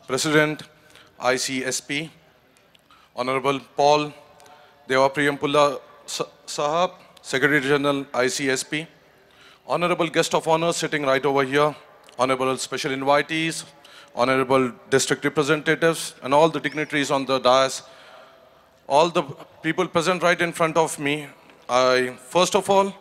President, ICSP, Honorable Paul Devapriyampulla Sahab, Secretary General, ICSP, Honorable Guest of Honor sitting right over here, Honorable Special Invitees, Honorable District Representatives, and all the dignitaries on the dais, all the people present right in front of me. First of all,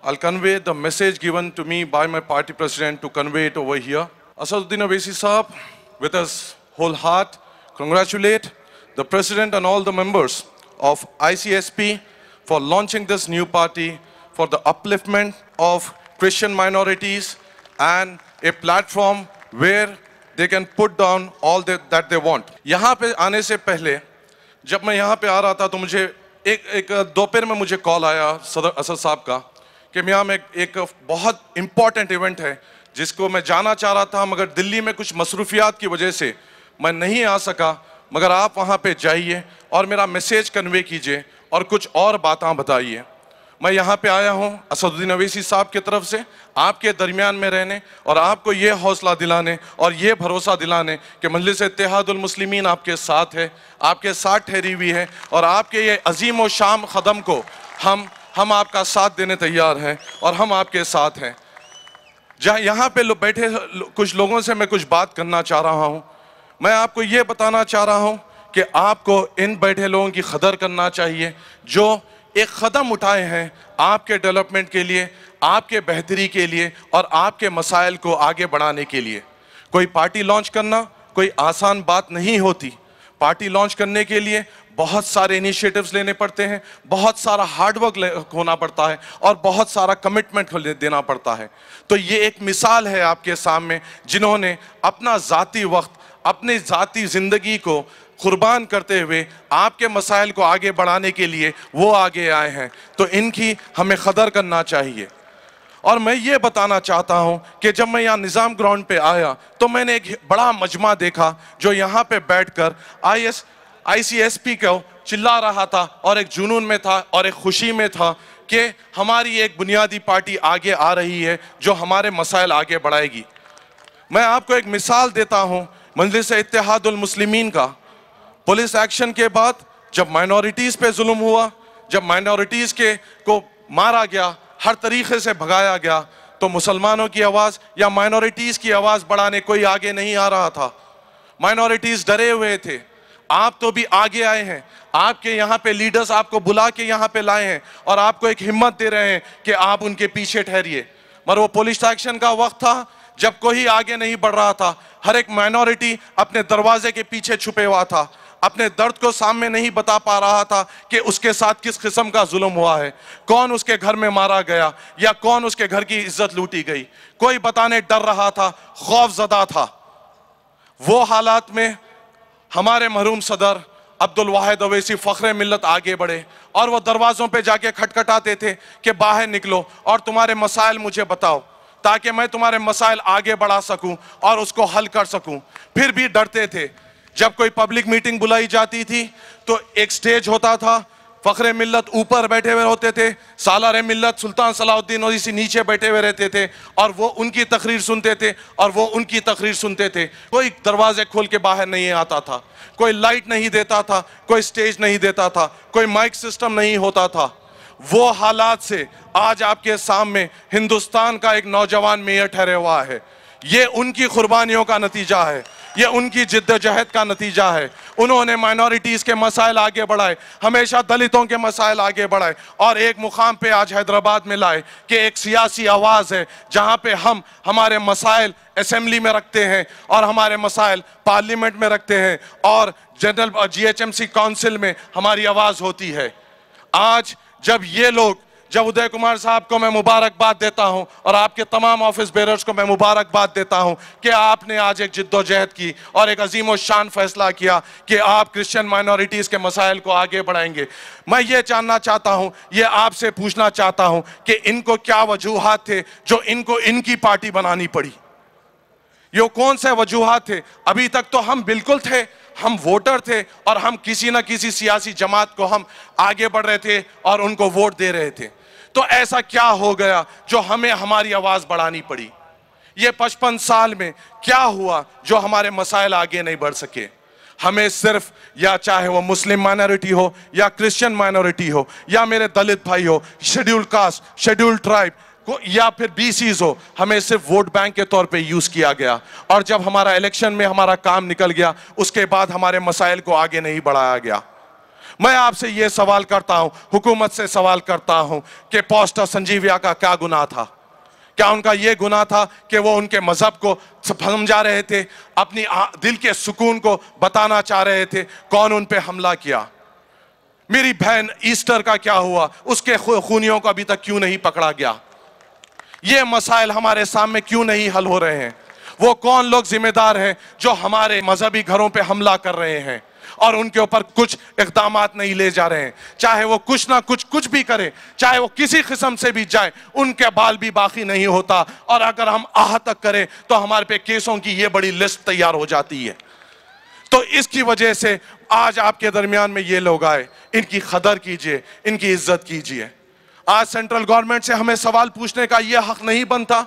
I'll convey the message given to me by my party president to convey it over here. Asaduddin Owaisi Sahab, with his whole heart, congratulate the president and all the members of ICSP for launching this new party for the upliftment of Christian minorities and a platform where they can put down all that they want. यहाँ पे आने से पहले जब मैं यहाँ पे आ रहा था तो मुझे एक दोपहर में मुझे कॉल आया सदर असद साहब का कि यहाँ में एक बहुत इम्पॉर्टेंट इवेंट है जिसको मैं जाना चाह रहा था, मगर दिल्ली में कुछ मसरूफियात की वजह से मैं नहीं आ सका, मगर आप वहाँ पे जाइए और मेरा मैसेज कन्वे कीजिए और कुछ और बातें बताइए। मैं यहाँ पे आया हूँ असदुद्दीन ओवैसी साहब की तरफ से आपके दरमियान में रहने और आपको ये हौसला दिलाने और ये भरोसा दिलाने कि मजलिस इत्तेहादुल मुस्लिमीन आपके साथ है, आपके साथ ठहरी हुई है और आपके ये अजीम व शाम कदम को हम आपका साथ देने तैयार हैं और हम आपके साथ हैं। जहाँ यहाँ पे बैठे कुछ लोगों से मैं कुछ बात करना चाह रहा हूँ। मैं आपको ये बताना चाह रहा हूँ कि आपको इन बैठे लोगों की कदर करना चाहिए जो एक कदम उठाए हैं आपके डेवलपमेंट के लिए, आपके बेहतरी के लिए और आपके मसाइल को आगे बढ़ाने के लिए। कोई पार्टी लॉन्च करना कोई आसान बात नहीं होती। पार्टी लॉन्च करने के लिए बहुत सारे इनिशिएटिव्स लेने पड़ते हैं, बहुत सारा हार्डवर्क होना पड़ता है और बहुत सारा कमिटमेंट देना पड़ता है। तो ये एक मिसाल है आपके सामने जिन्होंने अपना ज़ाती वक्त, अपनी ज़ाती ज़िंदगी को कुर्बान करते हुए आपके मसाइल को आगे बढ़ाने के लिए वो आगे आए हैं। तो इनकी हमें कदर करना चाहिए। और मैं ये बताना चाहता हूँ कि जब मैं यहाँ निज़ाम ग्राउंड पे आया तो मैंने एक बड़ा मजमा देखा जो यहाँ पे बैठकर ICSP को चिल्ला रहा था और एक जुनून में था और एक खुशी में था कि हमारी एक बुनियादी पार्टी आगे आ रही है जो हमारे मसाइल आगे बढ़ाएगी। मैं आपको एक मिसाल देता हूँ मजलिस इत्तेहादुल मुस्लिमीन का। पुलिस एक्शन के बाद जब माइनॉरिटीज़ पे जुल्म हुआ, जब माइनॉरिटीज़ को मारा गया, हर तरीक़े से भगाया गया, तो मुसलमानों की आवाज़ या माइनॉरिटीज़ की आवाज़ बढ़ाने कोई आगे नहीं आ रहा था। माइनॉरिटीज़ डरे हुए थे। आप तो भी आगे आए हैं, आपके यहाँ पे लीडर्स आपको बुला के यहाँ पे लाए हैं और आपको एक हिम्मत दे रहे हैं कि आप उनके पीछे ठहरिए। मगर वो पुलिस एक्शन का वक्त था जब कोई आगे नहीं बढ़ रहा था। हर एक माइनॉरिटी अपने दरवाजे के पीछे छुपे हुआ था, अपने दर्द को सामने नहीं बता पा रहा था कि उसके साथ किस किस्म का जुल्म हुआ है, कौन उसके घर में मारा गया या कौन उसके घर की इज्जत लूटी गई। कोई बताने डर रहा था, खौफजदा था। वो हालात में हमारे मरहूम सदर अब्दुल वाहिद ओवैसी फ़ख्र मिल्लत आगे बढ़े और वो दरवाज़ों पे जाके खटखटाते थे कि बाहर निकलो और तुम्हारे मसाइल मुझे बताओ ताकि मैं तुम्हारे मसाइल आगे बढ़ा सकूं और उसको हल कर सकूं। फिर भी डरते थे। जब कोई पब्लिक मीटिंग बुलाई जाती थी तो एक स्टेज होता था, फ़ख्र मिल्लत ऊपर बैठे हुए होते थे, सालार मिल्लत सुल्तान सलाहुद्दीन ओवैसी नीचे बैठे हुए रहते थे और वो उनकी तकरीर सुनते थे और वो उनकी तकरीर सुनते थे। कोई दरवाजे खोल के बाहर नहीं आता था, कोई लाइट नहीं देता था, कोई स्टेज नहीं देता था, कोई माइक सिस्टम नहीं होता था। वो हालात से आज आपके सामने हिंदुस्तान का एक नौजवान मेयर ठहरे हुआ है। ये उनकी कुर्बानियों का नतीजा है, ये उनकी जिद्दोजहद का नतीजा है। उन्होंने माइनॉरिटीज़ के मसाइल आगे बढ़ाए, हमेशा दलितों के मसाइल आगे बढ़ाए और एक मुकाम पे आज हैदराबाद में लाए कि एक सियासी आवाज़ है जहाँ पे हम हमारे मसाइल असेंबली में रखते हैं और हमारे मसाइल पार्लियामेंट में रखते हैं और जनरल GHMC काउंसिल में हमारी आवाज़ होती है। आज जब उदय कुमार साहब को मैं मुबारकबाद देता हूं और आपके तमाम ऑफिस बेरर्स को मैं मुबारकबाद देता हूं कि आपने आज एक जिद्दोजहद की और एक अजीम व शान फैसला किया कि आप क्रिश्चियन माइनॉरिटीज़ के मसाइल को आगे बढ़ाएंगे। मैं ये जानना चाहता हूं, ये आपसे पूछना चाहता हूं कि इनको क्या वजूहात थे जो इनको इनकी पार्टी बनानी पड़ी। ये कौन से वजूहात थे? अभी तक तो हम बिल्कुल थे, हम वोटर थे और हम किसी न किसी सियासी जमात को हम आगे बढ़ रहे थे और उनको वोट दे रहे थे। तो ऐसा क्या हो गया जो हमें हमारी आवाज़ बढ़ानी पड़ी? ये 55 साल में क्या हुआ जो हमारे मसाइल आगे नहीं बढ़ सके? हमें सिर्फ, या चाहे वो मुस्लिम माइनॉरिटी हो या क्रिश्चियन माइनॉरिटी हो या मेरे दलित भाई हो, शेड्यूल्ड कास्ट, शेड्यूल्ड ट्राइब को, या फिर बीसीज हो, हमें सिर्फ वोट बैंक के तौर पे यूज किया गया। और जब हमारा इलेक्शन में हमारा काम निकल गया, उसके बाद हमारे मसाइल को आगे नहीं बढ़ाया गया। मैं आपसे ये सवाल करता हूं, हुकूमत से सवाल करता हूं कि पास्टर संजीविया का क्या गुनाह था? क्या उनका ये गुनाह था कि वो उनके मजहब को समझा रहे थे, अपनी दिल के सुकून को बताना चाह रहे थे? कौन उन पे हमला किया? मेरी बहन ईस्टर का क्या हुआ? उसके खूनियों को अभी तक क्यों नहीं पकड़ा गया? ये मसाइल हमारे सामने क्यों नहीं हल हो रहे हैं? वो कौन लोग जिम्मेदार हैं जो हमारे मजहबी घरों पे हमला कर रहे हैं और उनके ऊपर कुछ इक़दामात नहीं ले जा रहे हैं? चाहे वो कुछ ना कुछ भी करे, चाहे वो किसी किस्म से भी जाए, उनके बाल भी बाकी नहीं होता। और अगर हम आह तक करें तो हमारे पे केसों की ये बड़ी लिस्ट तैयार हो जाती है। तो इसकी वजह से आज आपके दरमियान में ये लोग आए, इनकी कदर कीजिए, इनकी इज्जत कीजिए। आज सेंट्रल गवर्नमेंट से हमें सवाल पूछने का यह हक नहीं बनता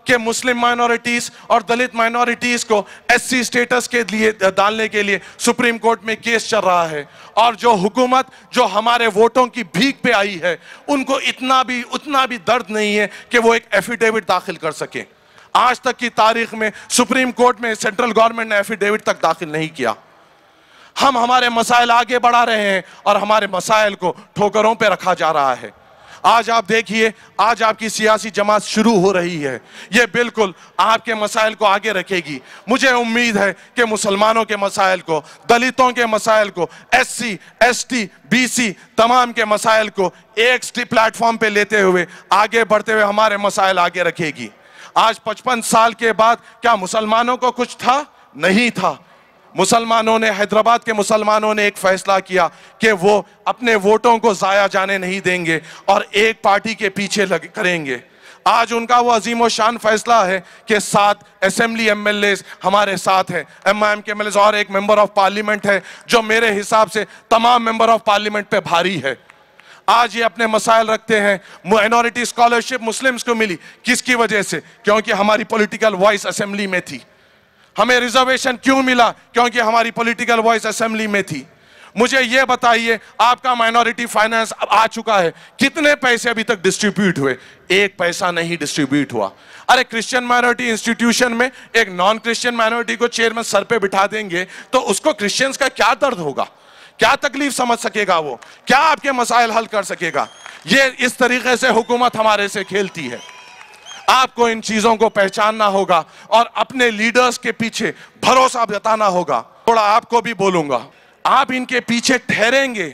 कि मुस्लिम माइनॉरिटीज और दलित माइनॉरिटीज को एससी स्टेटस के लिए डालने के लिए सुप्रीम कोर्ट में केस चल रहा है, और जो हुकूमत जो हमारे वोटों की भीख पे आई है, उनको उतना भी दर्द नहीं है कि वो एक एफिडेविट दाखिल कर सके। आज तक की तारीख में सुप्रीम कोर्ट में सेंट्रल गवर्नमेंट ने एफिडेविट तक दाखिल नहीं किया। हम हमारे मसाइल आगे बढ़ा रहे हैं और हमारे मसाइल को ठोकरों पे रखा जा रहा है। आज आप देखिए, आज आपकी सियासी जमात शुरू हो रही है, ये बिल्कुल आपके मसाइल को आगे रखेगी। मुझे उम्मीद है कि मुसलमानों के मसाइल को, दलितों के मसाइल को, एससी, एसटी, बीसी तमाम के मसाइल को एक प्लेटफॉर्म पे लेते हुए आगे बढ़ते हुए हमारे मसाइल आगे रखेगी। आज 55 साल के बाद क्या मुसलमानों को कुछ था? नहीं था। मुसलमानों ने, हैदराबाद के मुसलमानों ने एक फैसला किया कि वो अपने वोटों को जाया जाने नहीं देंगे और एक पार्टी के पीछे करेंगे। आज उनका वो अजीम व शान फैसला है कि 7 असेंबली एमएलए हमारे साथ हैं, एमआईएम के एमएलए, और एक मेंबर ऑफ पार्लियामेंट है जो मेरे हिसाब से तमाम मेंबर ऑफ पार्लियामेंट पे भारी है। आज ये अपने मसाइल रखते हैं। माइनॉरिटी स्कॉलरशिप मुस्लिम्स को मिली, किसकी वजह से? क्योंकि हमारी पॉलिटिकल वॉइस असेंबली में थी। हमें रिजर्वेशन क्यों मिला? क्योंकि हमारी पॉलिटिकल वॉइस असेंबली में थी। मुझे यह बताइए, आपका माइनॉरिटी फाइनेंस आ चुका है, कितने पैसे अभी तक डिस्ट्रीब्यूट हुए? एक पैसा नहीं डिस्ट्रीब्यूट हुआ। अरे क्रिश्चियन माइनॉरिटी इंस्टीट्यूशन में एक नॉन क्रिश्चियन माइनॉरिटी को चेयर में सर पे बिठा देंगे तो उसको क्रिश्चियंस का क्या दर्द होगा? क्या तकलीफ समझ सकेगा वो? क्या आपके मसाइल हल कर सकेगा? ये इस तरीके से हुकूमत हमारे से खेलती है। आपको इन चीजों को पहचानना होगा और अपने लीडर्स के पीछे भरोसा जताना होगा। थोड़ा आपको भी बोलूंगा, आप इनके पीछे ठहरेंगे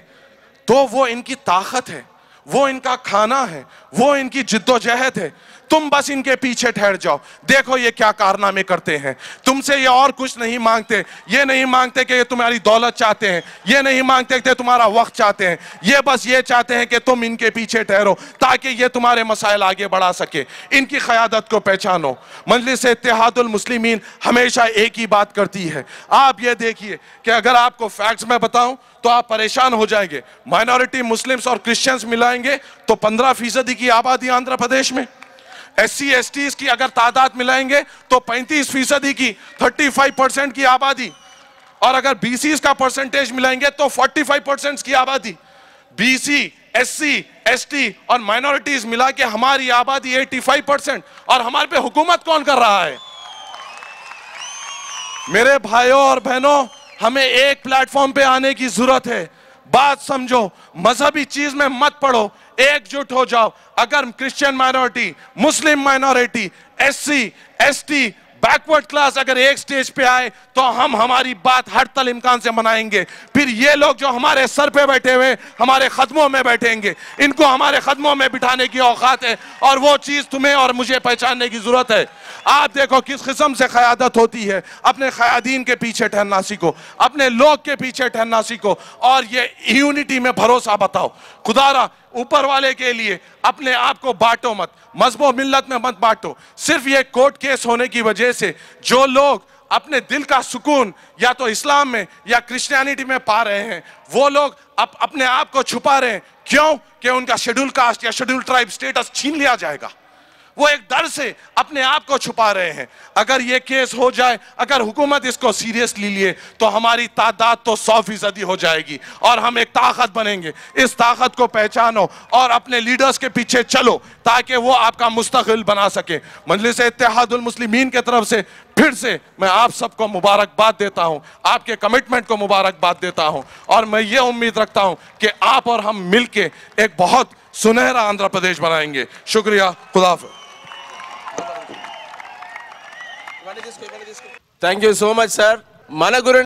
तो वो इनकी ताकत है, वो इनका खाना है, वो इनकी जिद्दोजहद है। तुम बस इनके पीछे ठहर जाओ, देखो ये क्या कारनामे करते हैं। तुमसे ये और कुछ नहीं मांगते, ये नहीं मांगते कि ये तुम्हारी दौलत चाहते हैं, ये नहीं मांगते कि तुम्हारा वक्त चाहते हैं, ये बस ये चाहते हैं कि तुम इनके पीछे ठहरो ताकि ये तुम्हारे मसाइल आगे बढ़ा सके। इनकी क़यादत को पहचानो। मजलिस इत्तेहादुल मुस्लिमीन हमेशा एक ही बात करती है। आप ये देखिए कि अगर आपको फैक्ट्स में बताऊं तो आप परेशान हो जाएंगे। माइनॉरिटी मुस्लिम्स और क्रिश्चियंस मिलाएंगे तो 15% की आबादी आंध्र प्रदेश में, एससी एसटीज की अगर तादाद मिलाएंगे तो 35% की, 35% की आबादी, और अगर बीसी का परसेंटेज मिलाएंगे तो 45% की आबादी। बीसी, एससी, एसटी और माइनॉरिटीज मिला के हमारी आबादी 85%, और हमारे पे हुकूमत कौन कर रहा है? मेरे भाइयों और बहनों, हमें एक प्लेटफॉर्म पे आने की जरूरत है। बात समझो, मजहबी चीज में मत पड़ो, एकजुट हो जाओ। अगर क्रिश्चियन माइनॉरिटी, मुस्लिम minority, SC, ST, backward class अगर एक स्टेज पे आए तो हम हमारी बात हर तल इम्कान से मनाएंगे। फिर ये लोग जो हमारे सर पे बैठे हुए हमारे कदमों में बैठेंगे, इनको हमारे कदमों में बिठाने की औकात है, और वो चीज तुम्हें और मुझे पहचानने की जरूरत है। आप देखो किस किस्म से क़यादत होती है। अपने क़यादीन के पीछे ठहरना सीखो, अपने लोग के पीछे ठहरना सीखो, और ये यूनिटी में भरोसा बताओ। खुदारा ऊपर वाले के लिए अपने आप को बांटो मत, मजहब मिल्लत में मत बांटो। सिर्फ ये कोर्ट केस होने की वजह से जो लोग अपने दिल का सुकून या तो इस्लाम में या क्रिश्चियनिटी में पा रहे हैं, वो लोग अपने आप को छुपा रहे हैं। क्यों? कि उनका शेड्यूल कास्ट या शेड्यूल ट्राइब स्टेटस छीन लिया जाएगा। वो एक डर से अपने आप को छुपा रहे हैं। अगर ये केस हो जाए, अगर हुकूमत इसको सीरियसली लिए, तो हमारी तादाद तो 100% हो जाएगी और हम एक ताकत बनेंगे। इस ताकत को पहचानो और अपने लीडर्स के पीछे चलो ताकि वो आपका मुस्तकिल बना सके। मजलिस इत्तेहादुल मुस्लिमीन के तरफ से फिर से मैं आप सबको मुबारकबाद देता हूं, आपके कमिटमेंट को मुबारकबाद देता हूं और मैं ये उम्मीद रखता हूं कि आप और हम मिलके एक बहुत सुनहरा आंध्र प्रदेश बनाएंगे। शुक्रिया, खुदा हाफिज़। Thank you so much, sir. Mana Guru